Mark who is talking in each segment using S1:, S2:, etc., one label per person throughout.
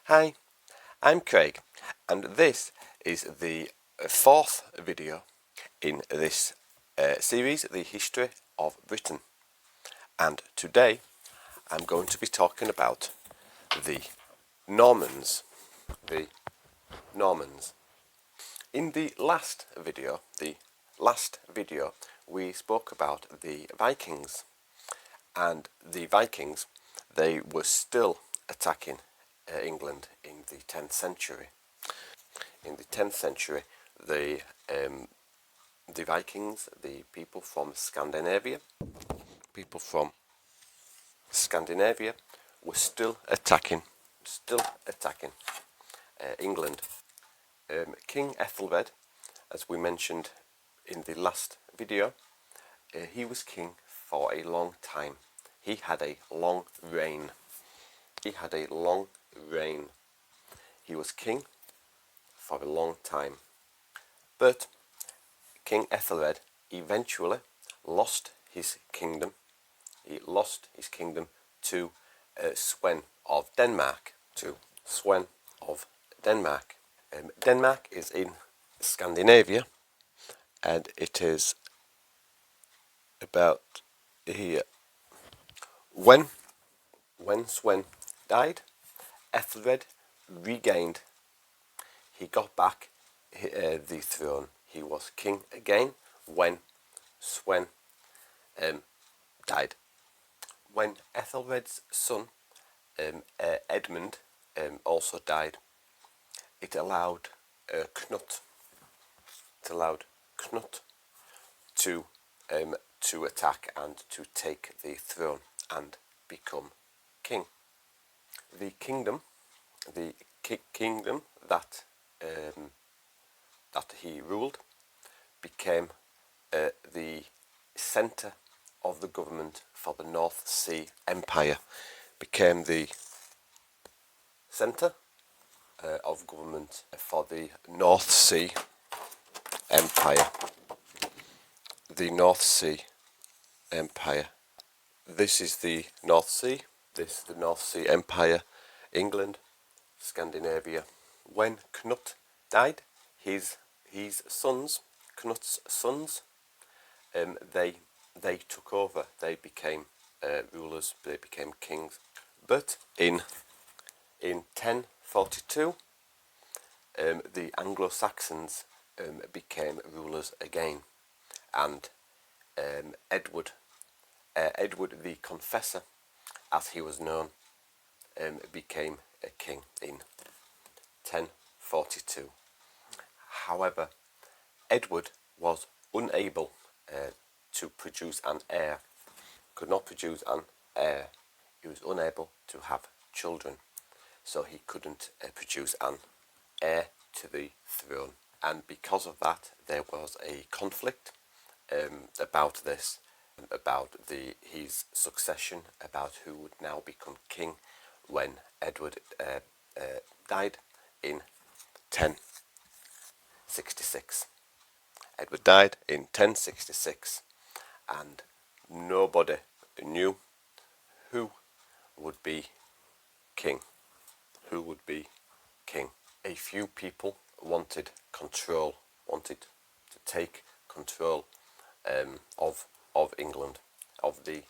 S1: Hi, I'm Craig, and this is the fourth video in this series, The History of Britain. And today I'm going to be talking about the Normans. The Normans. In the last video, we spoke about the Vikings, and the Vikings, they were still attacking England in the 10th century. In the 10th century, the Vikings, the people from Scandinavia, were still attacking England. King Ethelred, as we mentioned in the last video, he was king for a long time. He had a long reign. He was king for a long time. But King Ethelred eventually lost his kingdom. He lost his kingdom to Sweyn of Denmark. Denmark is in Scandinavia, and it is about here. When Sweyn died, Ethelred regained. He got back the throne. He was king again when Sweyn died. When Ethelred's son Edmund also died, it allowed Knut to attack and to take the throne and become king. The kingdom that he ruled became the centre of the government for the North Sea Empire. Became the centre of government for the North Sea Empire. The North Sea Empire. This is the North Sea. This is the North Sea Empire. England, Scandinavia. When Knut died, his sons, Knut's sons, they took over. They became rulers. They became kings. But in 1042, the Anglo-Saxons became rulers again, and Edward the Confessor, as he was known, became a king in 1042. However, Edward was unable to produce an heir, could not produce an heir. He was unable to have children, so he couldn't produce an heir to the throne. And because of that, there was a conflict about this, about his succession, about who would now become king when Edward died in 1066. Edward died in 1066, and nobody knew who would be king. A few people wanted to take control of England, of the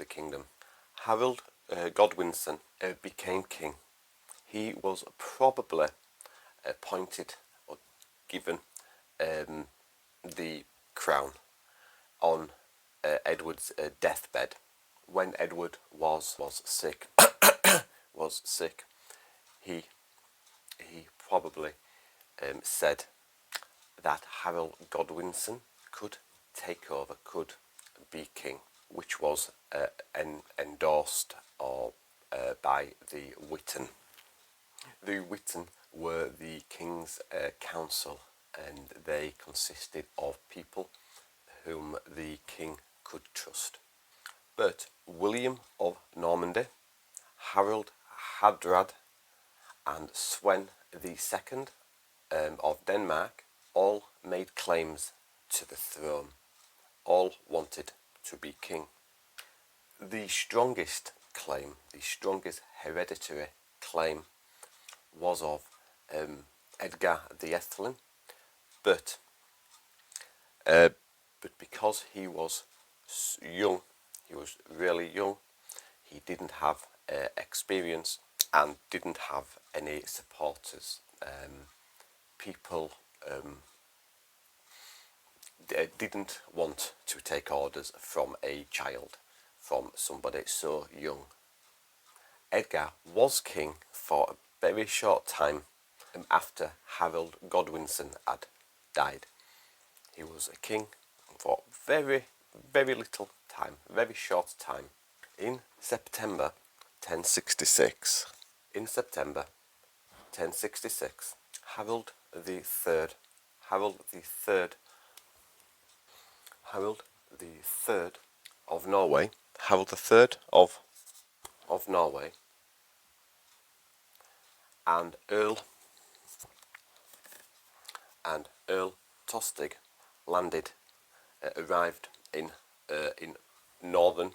S1: kingdom. Harold Godwinson became king. He was probably appointed or given the crown on Edward's deathbed. When Edward was sick, he probably said that Harold Godwinson could take over, could be king, which was endorsed by the Witan. The Witan were the king's council, and they consisted of people whom the king could trust. But William of Normandy, Harold Hardrad, and Sweyn II of Denmark all made claims to the throne. All wanted to be king. The strongest hereditary claim was of Edgar the Ethelyn, but because he was young, he was really young, he didn't have experience and didn't have any supporters. People didn't want to take orders from a child, from somebody so young. Edgar was king for a very short time after Harold Godwinson had died. He was a king for very, very little time, very short time. In September 1066, Harold the Third, Harold the Third, Harold the Third of Norway, Harold the Third of Norway, and Earl Tostig arrived in northern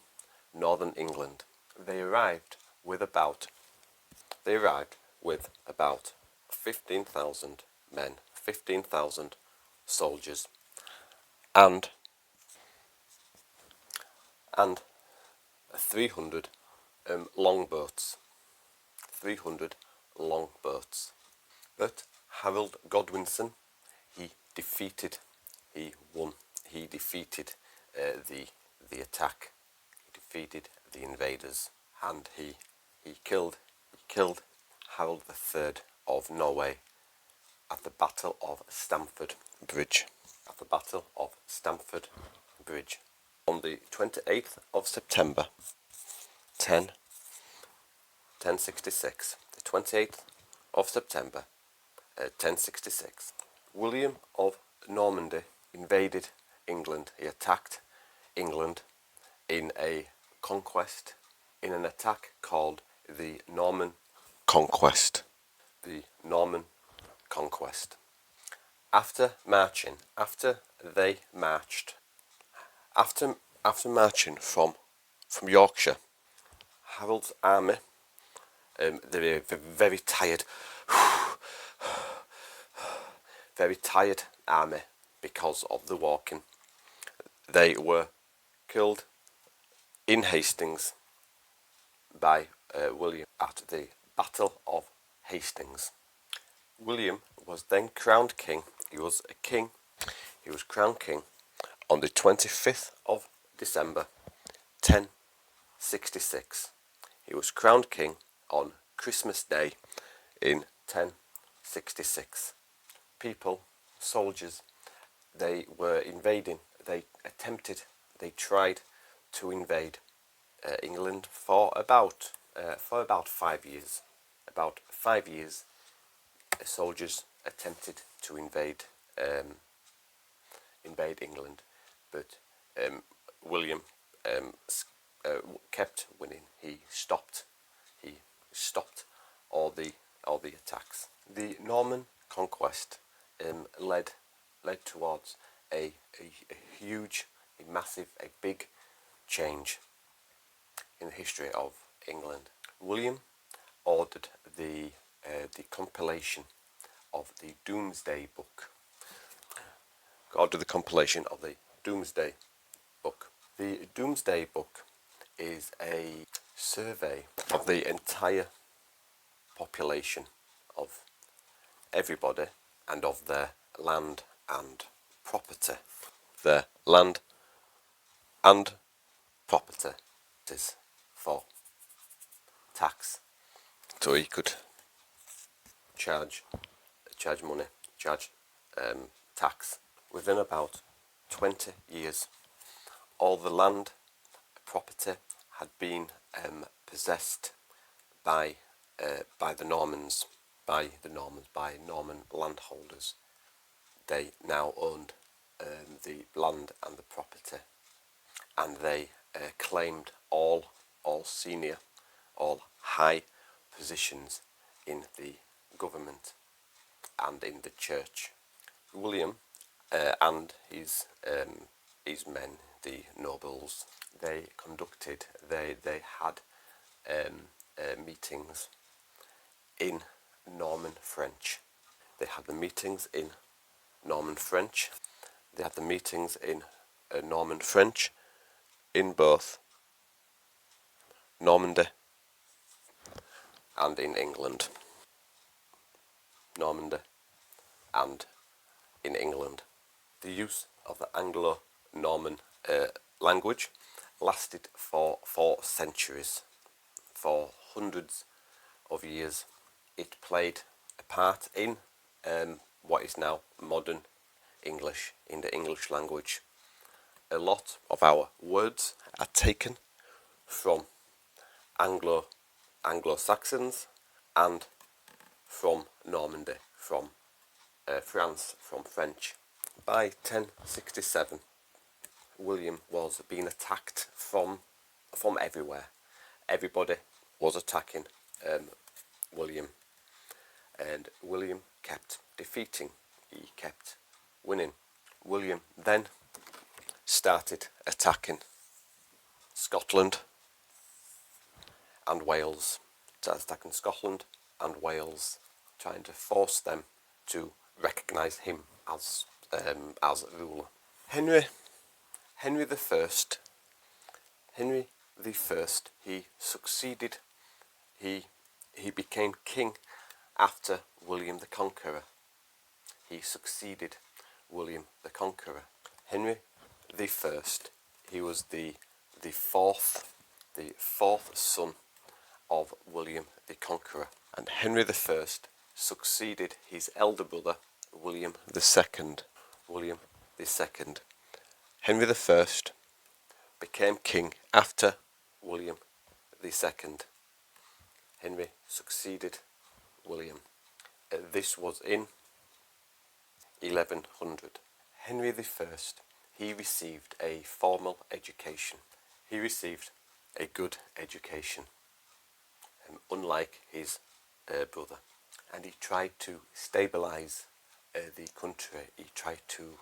S1: England. They arrived with about 15,000 men, 15,000 soldiers, and 300 longboats. 300 longboats. But Harold Godwinson, he won. He defeated the attack. He defeated the invaders, and he killed Harold III of Norway at the Battle of Stamford Bridge. On the 28th of September, 1066. The 28th of September, 1066. William of Normandy invaded England. He attacked England in a conquest, in an attack called the Norman Conquest. The Norman Conquest. After marching from Yorkshire, Harold's army, they were very tired, very tired army because of the walking. They were killed in Hastings by William at the Battle of Hastings. William was then crowned king. He was crowned king on the 25th of December, 1066. He was crowned king on Christmas Day in 1066. People, soldiers, they were invading. They tried to invade England for about 5 years. About 5 years, soldiers attempted to invade England, but William kept winning. He stopped all the attacks. The Norman conquest led towards a huge, a massive, a big change in the history of England. William ordered the compilation of the Domesday Book. The Domesday Book. The Domesday Book is a survey of the entire population of everybody and of their land and property. Their land and property is for tax. So he could charge money, tax. Within about 20 years, all the land, property had been possessed by the Normans, by Norman landholders. They now owned the land and the property, and they claimed all senior, all high positions in the government and in the church. William and his men, the nobles, they had meetings in Norman French. They had the meetings in Norman French. They had the meetings in Norman French in both Normandy and in England. Normandy and in England. The use of the Anglo-Norman language lasted for 4 centuries. For hundreds of years, it played a part in what is now modern English, in the English language. A lot of our words are taken from Anglo-Saxons and from Normandy, from France, from French. By 1067, William was being attacked from everywhere. Everybody was attacking William, and William kept defeating. He kept winning. William then started attacking Scotland and Wales. Started attacking Scotland and Wales, trying to force them to recognise him as ruler. Henry the First. He succeeded. He became king after William the Conqueror. He succeeded William the Conqueror. Henry the First. He was the fourth son of William the Conqueror, and Henry the First succeeded his elder brother William the Second. Henry the First became king after William the Second. Henry succeeded William. This was in 1100. Henry the First, he received a formal education. He received a good education, unlike his brother. And he tried to stabilise the country. He tried to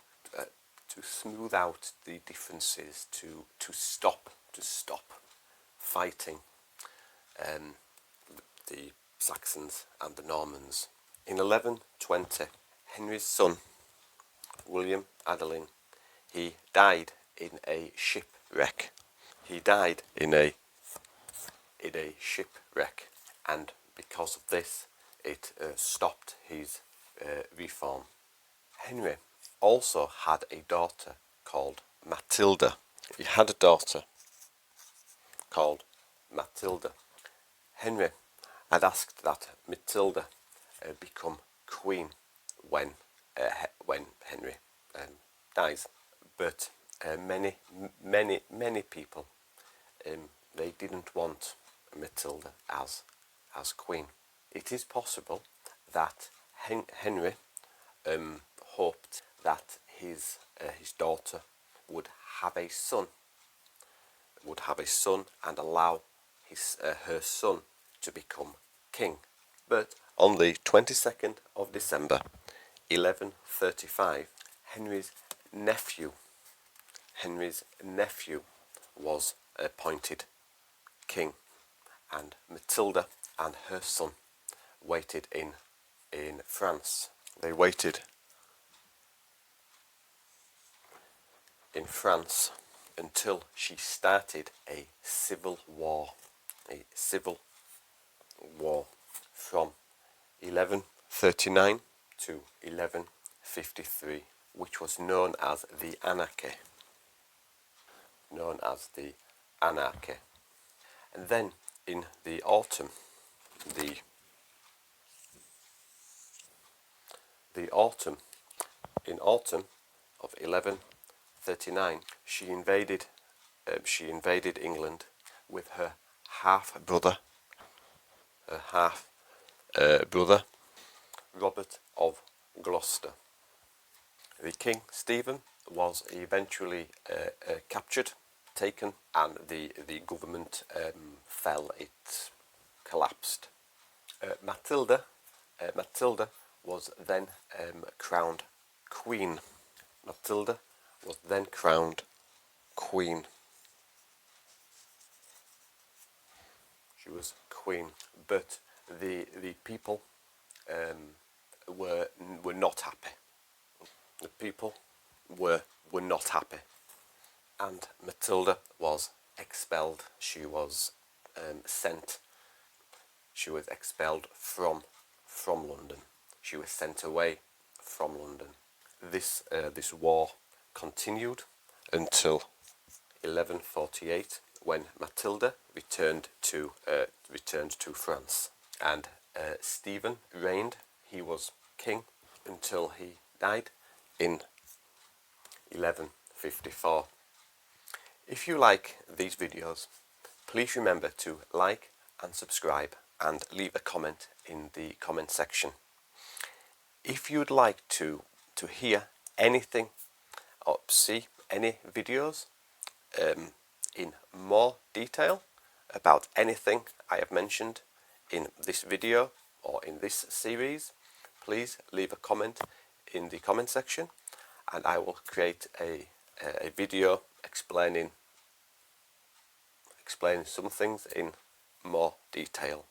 S1: smooth out the differences, to stop fighting the Saxons and the Normans. In 1120, Henry's son, William Adelin, he died in a shipwreck. And because of this, it stopped his reform. Henry also had a daughter called Matilda. He had a daughter called Matilda. Henry had asked that Matilda become queen when Henry dies, but many people they didn't want Matilda as queen. It is possible that Henry hoped that his daughter would have a son, and allow her son to become king. But on the 22nd of December 1135, Henry's nephew was appointed king, and Matilda and her son waited in France. They waited in France until she started a civil war. From 1139 to 1153, which was known as the Anarchy. And then in the autumn, in autumn of 1139, she invaded England with her half brother Robert of Gloucester. The King Stephen was eventually captured, taken, and the government fell. It collapsed. Matilda was then crowned queen. She was queen, but the people were not happy. The people were not happy, and Matilda was expelled. She was sent. She was expelled from London. She was sent away from London. This war continued until 1148, when Matilda returned to France, and Stephen reigned. He was king until he died in 1154. If you like these videos, please remember to like and subscribe and leave a comment in the comment section. If you'd like to hear anything or see any videos in more detail about anything I have mentioned in this video or in this series, please leave a comment in the comment section, and I will create a video explaining some things in more detail.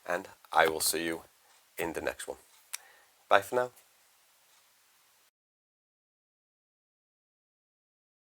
S1: And I will see you in the next one. Bye for now.